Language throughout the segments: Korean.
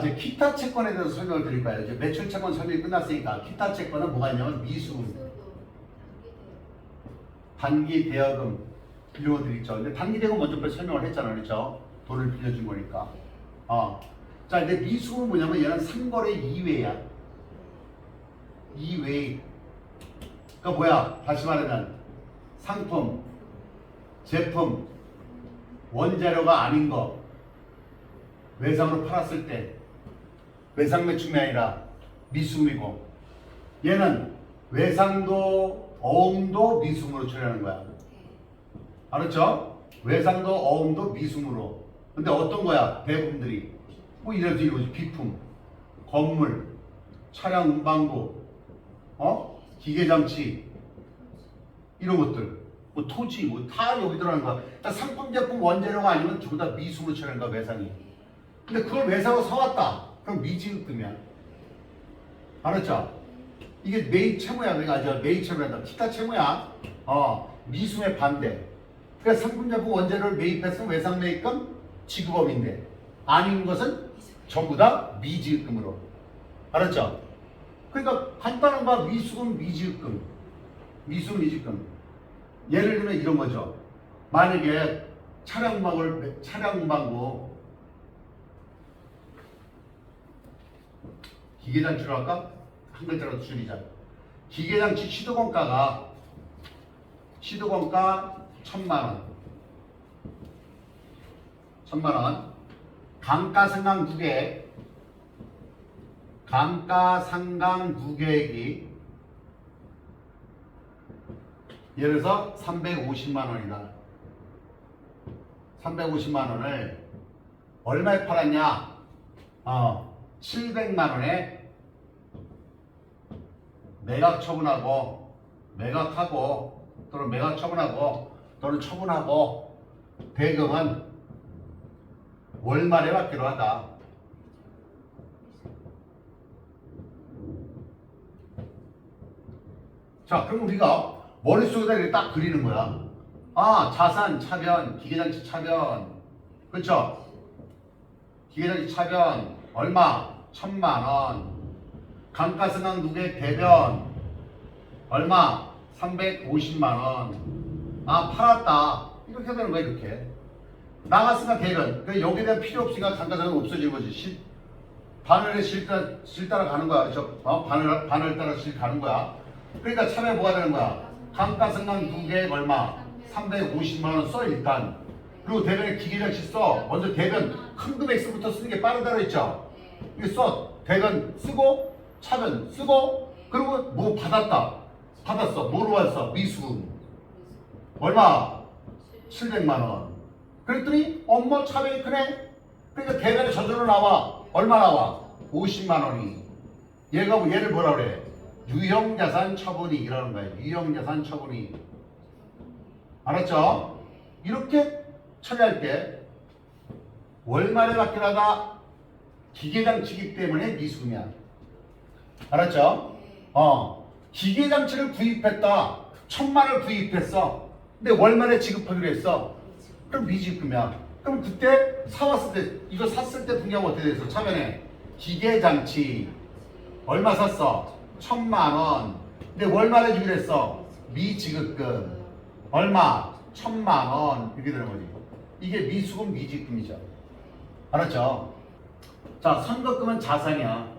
이제 기타 채권에 대해서 설명을 드릴 거예요. 이제 매출 채권 설명이 끝났으니까 기타 채권은 뭐가 있냐면 미수금, 단기 대여금 이런 것들 있죠. 근데 단기 대여금 먼저 설명을 했잖아요. 그렇죠? 돈을 빌려준 거니까. 자, 이제 미수금은 뭐냐면 얘는 상거래 이외야. 이외. 그러니까 뭐야? 다시 말하면 상품, 제품, 원자료가 아닌 거 외상으로 팔았을 때 외상 매출이 아니라 미수금이고, 얘는 외상도 어음도 미수금으로 처리하는 거야. 알았죠? 외상도 어음도 미수금으로. 근데 어떤 거야? 대부분들이 뭐 이래도 이거지. 비품, 건물, 차량 운반구, 기계장치 이런 것들, 뭐 토지, 뭐 다 여기 들어가는 거야. 그러니까 상품, 제품, 원재료가 아니면 전부 다 미수금으로 처리하는 거야, 외상이. 근데 그걸 외상으로 사왔다. 그럼 미지급금이야. 알았죠? 이게 매입 채무야. 그러니까 매입 채무란다. 기타 채무야. 미수금의 반대. 그러니까 상품, 제품, 원재료를 매입했으면 외상 매입금 지급업인데, 아닌 것은 전부 다 미지급금으로. 알았죠? 그러니까 간단한 거 미수금, 미지급금. 미수금, 미지급금. 예를 들면 이런 거죠. 만약에 차량 운반구 기계장치로 할까? 한 글자로 줄이자. 기계장치 시도건가 1,000만 원. 감가상각 두 개액이 예를 들어서 350만 원이다. 350만 원을 얼마에 팔았냐? 700만 원에 매각 처분하고 또는 매각 처분하고 또는 처분하고 대금은 월말에 받기로 하다. 자, 그럼 우리가 머릿속에다 이렇게 딱 그리는 거야. 자산 차변, 기계장치 차변. 그렇죠? 기계장치 차변 얼마? 1,000만 원. 감가상각 누계 대변 얼마? 350만 원. 팔았다. 이렇게 되는 거야, 이렇게. 나갔으니까 대변. 그러니까 여기에 대한 필요 없으니까 감가상각은 없어지는 거지. 바늘에 실 따라 가는 거야. 그렇죠? 바늘 따라 실 가는 거야. 그러니까 차변 뭐가 되는 거야? 감가상각 두 개액 얼마? 350만 원 써, 일단. 그리고 대변에 기계장치 써. 먼저 대변 큰 금액부터 쓰는 게 빠르다고 했죠? 이거 써. 대변 쓰고 차변 쓰고, 그리고 뭐 받았어. 뭐로 왔어? 미수금. 얼마? 700만 원. 그랬더니 차변이 크네. 그러니까 대변에 저절로 나와. 얼마 나와? 50만 원이. 얘를 뭐라 그래? 유형자산 처분이익이라는 거야. 유형자산 처분이익. 알았죠? 이렇게 처리할 때 월말에 받기로 하다 기계장치이기 때문에 미수금이야. 알았죠? 기계장치를 구입했다. 1,000만 원을 구입했어. 근데 월말에 지급하기로 했어. 그럼 미지급금이야. 그럼 그때 사왔을 때, 이거 샀을 때 분기하면 어떻게 됐어? 차변에 기계장치 얼마 샀어? 1,000만 원. 근데 월말에 주기로 했어. 미지급금 얼마? 1,000만 원. 이렇게 되는 거지. 이게 미수금, 미지급금이죠. 알았죠? 자, 선급금은 자산이야.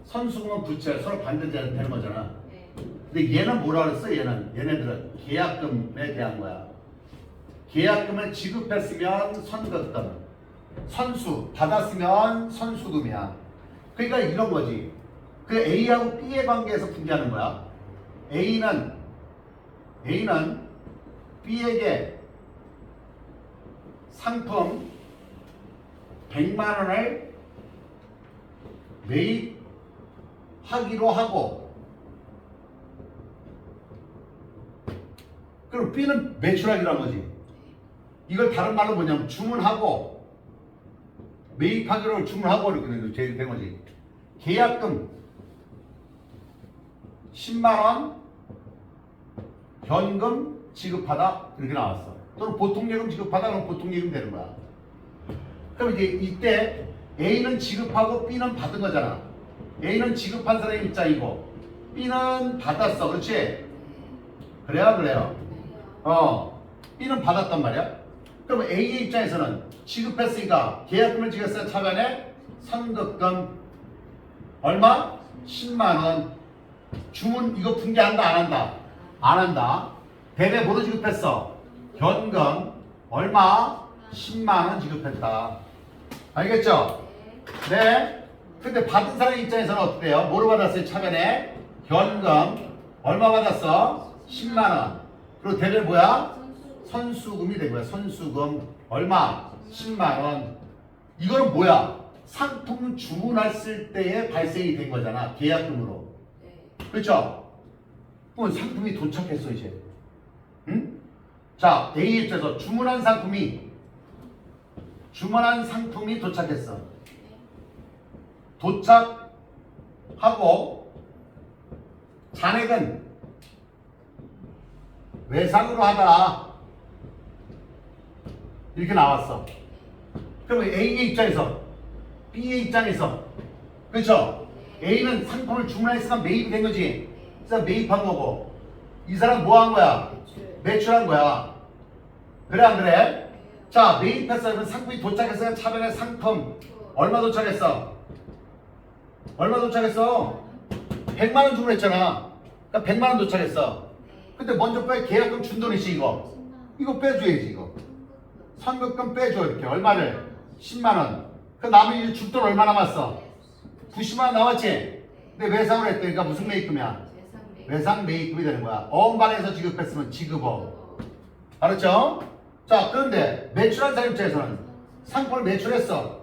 선수금은 부채. 서로 반대되는 되는 거잖아. 근데 얘는 뭐라 그랬어? 얘네들은 계약금에 대한 거야. 계약금을 지급했으면 선급금, 선수 받았으면 선수금이야. 그러니까 이런 거지. 그 A하고 B의 관계에서 분개하는 거야. A는 B에게 상품 100만 원을 매입하기로 하고, 그럼 B는 매출하기로 한 거지. 이걸 다른 말로 뭐냐면 주문하고, 매입하기로 주문하고 이렇게 된 거지. 계약금 10만 원 현금 지급하다 이렇게 나왔어. 또는 보통예금 지급하다 그러면 보통예금 되는 거야. 그럼 이제 이때 A는 지급하고 B는 받은 거잖아. A는 지급한 사람의 입장이고 B는 받았어. 그렇지? 그래요. B는 받았단 말이야. 그럼 A의 입장에서는 지급했으니까 계약금을 지급했어요. 차변에 선급금 얼마? 10만원. 주문 이거 분개한다 안 한다? 안 한다. 대매 뭐로 지급했어? 현금 얼마? 10만원 지급했다. 알겠죠? 네. 근데 받은 사람의 입장에서는 어때요? 뭐로 받았어요? 차변에 현금 얼마 받았어? 10만원. 그리고 대매 뭐야? 선수금이 된 거야. 선수금 얼마? 10만원. 이거는 뭐야? 상품 주문했을 때에 발생이 된 거잖아. 계약금으로. 그렇죠? 그럼 상품이 도착했어 이제. 응? 자, A 입장에서 주문한 상품이 도착했어. 도착하고 잔액은 외상으로 하다 이렇게 나왔어. 그럼 A의 입장에서 B의 입장에서 그렇죠? A는 상품을 주문했으니까 매입이 된 거지. 그래서 매입한 거고 이 사람 뭐 한 거야? 매출한 거야. 그래 안 그래? 자, 매입했어. 그러면 상품이 도착했어요. 차변에 상품 얼마 도착했어? 얼마 도착했어? 100만원 주문했잖아. 그러니까 100만원 도착했어. 근데 먼저 빼 계약금 준 돈이지 이거. 이거 빼줘야지 이거. 선급금 빼줘 이렇게. 얼마를? 10만원. 그 나머지 줄 돈 얼마 남았어? 90만원 남았지? 근데 외상으로 했으니까 무슨 매입금이야? 외상 매입금이 되는 거야. 어음반에서 지급했으면 지급어. 알았죠? 자, 그런데 매출한 사람 입장에서는 상품을 매출했어.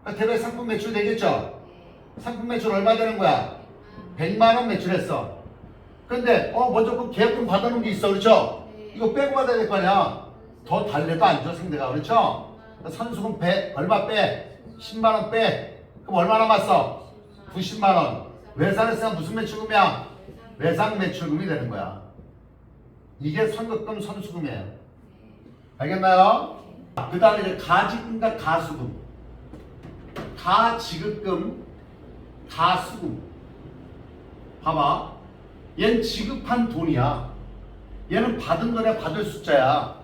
그러니까 대략 상품 매출 되겠죠? 상품 매출 얼마 되는 거야? 100만원 매출했어. 근데 먼저 그 계약금 받아놓은 게 있어. 그렇죠? 이거 빼고 받아야 될 거 아니야. 더 달래도 안 줘 상대가. 그렇죠? 선수금 얼마 빼? 10만원 빼. 그럼 얼마 남았어? 90만원. 외상했으면 무슨 매출금이야? 외상 매출금이 되는 거야. 이게 선급금 선수금이에요. 알겠나요? 그 다음에 이제 가지금과 가수금. 가지급금, 가수금. 봐봐. 얘는 지급한 돈이야. 얘는 받은 돈에 받을 숫자야.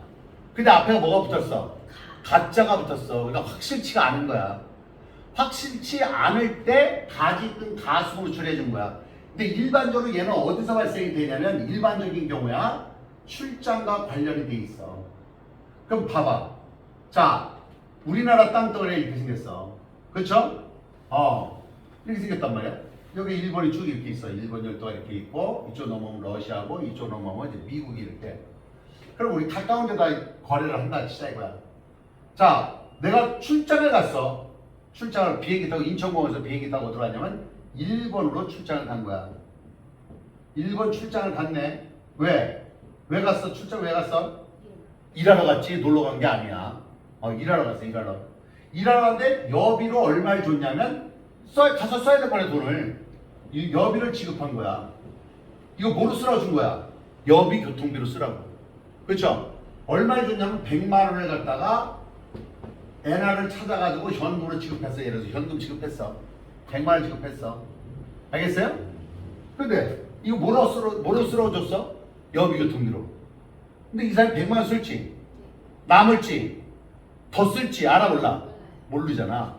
근데 앞에 뭐가 붙었어? 가짜가 붙었어. 그러니까 확실치가 않은 거야. 확실치 않을 때 가지금 가수금을 처리해 준 거야. 근데 일반적으로 얘는 어디서 발생이 되냐면 일반적인 경우야 출장과 관련이 돼 있어. 그럼 봐봐. 자, 우리나라 땅덩어리 이렇게 생겼어. 그렇죠? 이렇게 생겼단 말이야. 여기 일본이 쭉 이렇게 있어. 일본 열도가 이렇게 있고 이쪽 넘어오면 러시아고 이쪽 넘어오면 이제 미국이 이렇게. 그럼 우리 가까운 데다 거래를 한다 치자 이거야. 자, 내가 출장을 갔어. 출장을 비행기 타고 인천공항에서 비행기 타고 들어왔냐면 일본으로 출장을 간 거야. 일본 출장을 갔네. 왜? 왜 갔어? 출장 왜 갔어? 일하러 갔지. 놀러 간 게 아니야. 일하러 갔어. 일하러 갔는데 여비로 얼마를 줬냐면 가서 써야 될 거네 돈을. 이 여비를 지급한 거야. 이거 뭐로 쓰라고 준 거야? 여비 교통비로 쓰라고. 그렇죠? 얼마를 줬냐면 100만 원을 갖다가 엔화를 찾아가지고 현금으로 지급했어. 예를 들어서 현금 지급했어. 100만 원 지급했어. 알겠어요? 근데 이거 뭐로 쓰라고 줬어? 여비 교통비로. 근데 이 사람이 100만 원 쓸지 남을지 더 쓸지 알아 몰라? 모르잖아.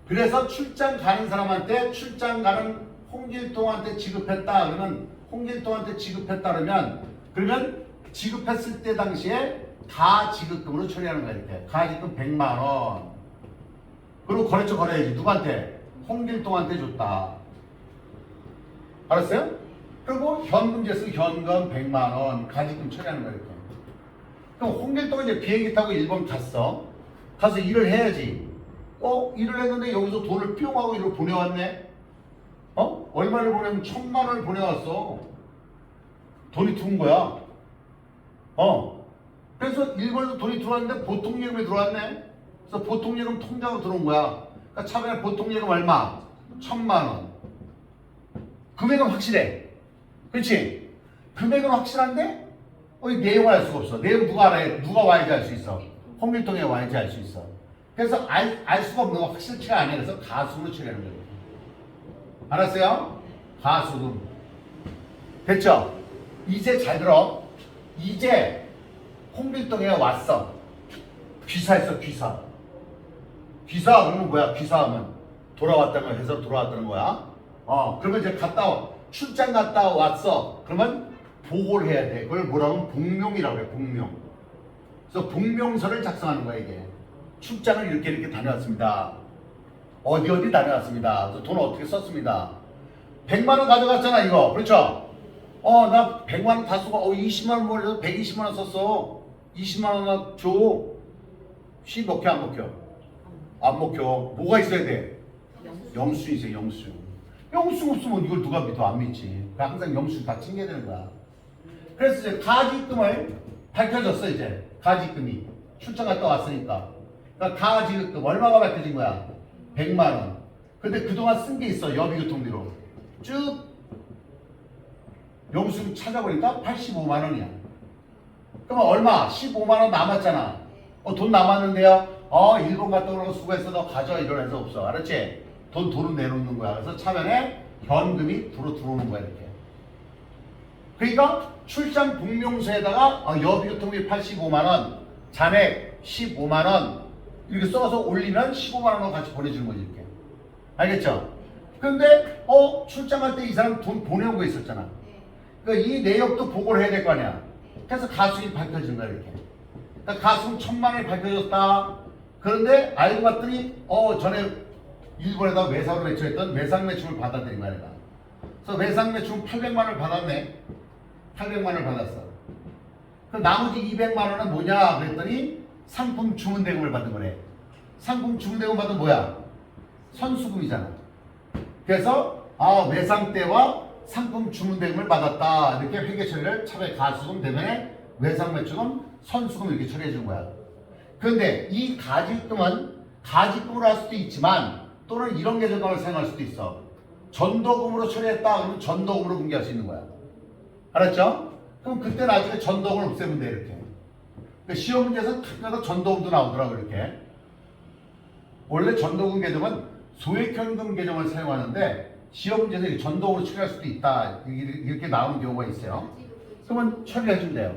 그래서 출장 가는 사람한테 출장 가는 홍길동한테 지급했다 그러면 홍길동한테 지급했다 그러면 지급했을 때 당시에 가지급금으로 처리하는 거야. 이렇게 가지급 100만 원. 그리고 거래처 걸어야지. 누구한테? 홍길동한테 줬다. 알았어요? 그리고 현금제 쓰면 현금 100만 원 가지급 처리하는 거야. 이렇게. 그럼 홍길동은 이제 비행기 타고 일본 갔어. 가서 일을 해야지. 일을 했는데 여기서 돈을 뿅하고 이걸 보내왔네. 얼마를 보내면 1000만 원을 보내왔어. 돈이 들어온 거야. 그래서 일본에서 돈이 들어왔는데 보통예금이 들어왔네. 그래서 보통예금 통장으로 들어온 거야. 그러니까 차변에 보통예금 얼마? 1000만 원. 금액은 확실해. 그렇지? 금액은 확실한데 이 내용을 알 수가 없어. 내용 누가 알아야? 누가 와야지 알 수 있어? 홍길동에 와야지 알 수 있어. 그래서 알 수가 없는 거 확실치가 않아요. 그래서 가수금으로 처리하는 거예요. 알았어요? 가수금. 됐죠? 이제 잘 들어. 이제 홍길동에 왔어. 귀사했어, 귀사. 귀사 그러면 뭐야? 귀사하면 돌아왔다는 해서 돌아왔다는 거야. 그러면 이제 출장 갔다 왔어. 그러면 보고를 해야 돼. 그걸 뭐라고 하면 복명이라고 해. 복명. 그래서 복명서를 작성하는 거야 이게. 출장을 이렇게 다녀왔습니다. 어디 다녀왔습니다. 그래서 돈 어떻게 썼습니다. 100만 원 가져갔잖아 이거. 그렇죠? 나 100만 원 다 쓰고 20만 원 몰려서 120만 원 썼어. 20만 원 줘. 시 먹혀 안 먹혀? 안 먹혀. 뭐가 있어야 돼? 영수 있어요. 영수. 영수 없으면 이걸 누가 믿어? 안 믿지. 그러니까 항상 영수 다 챙겨야 되는 거야. 그래서 이제 가지금을 밝혀졌어 이제. 가지금이 출장 갔다 왔으니까. 그러니까 가지금 얼마가 밝혀진 거야? 100만 원. 근데 그동안 쓴 게 있어. 여비교통비로. 쭉 영수증 찾아보니까 85만 원이야. 그러면 얼마? 15만 원 남았잖아. 돈 남았는데요. 일본 갔다 오라고 수고했어. 너 가져. 이런 해서 없어. 알았지? 도로 내놓는 거야. 그래서 차면에 현금이 들어오는 거야 이렇게. 그러니까 출장 복명서에다가 여비교통비 85만 원, 잔액 15만 원 이렇게 써서 올리면 15만 원으로 같이 보내주는 거지 이렇게. 알겠죠? 근데 출장 갈 때 이 사람 돈 보내온 거 있었잖아. 그러니까 이 내역도 보고를 해야 될 거 아니야. 그래서 가수금이 밝혀진 거야 이렇게. 그러니까 가수금 1000만 원이 밝혀졌다. 그런데 알고 봤더니 전에 일본에다 외상으로 매출했던 외상 매출을 받아들인 거야 내가. 그래서 외상 매출은 800만 원을 받았네. 800만 원을 받았어. 그럼 나머지 200만 원은 뭐냐 그랬더니 상품 주문 대금을 받은 거네. 상품 주문 대금 받은 뭐야? 선수금이잖아. 그래서 외상 때와 상품 주문 대금을 받았다. 이렇게 회계 처리를 차라리 가수금 대면에 외상 매출금, 선수금 이렇게 처리해 준 거야. 그런데 이 가지금은 가지금으로 할 수도 있지만 또는 이런 계정을 사용할 수도 있어. 전도금으로 처리했다 그러면 전도금으로 분기할 수 있는 거야. 알았죠? 그럼 그때 나중에 전도금을 없애면 돼 이렇게. 그러니까 시험 문제에서 가끔가다 전도금도 나오더라고 이렇게. 원래 전도금 계정은 소액현금 계정을 사용하는데 시험 문제에서 전도금으로 처리할 수도 있다 이렇게 나오는 경우가 있어요. 그러면 처리해 준대요.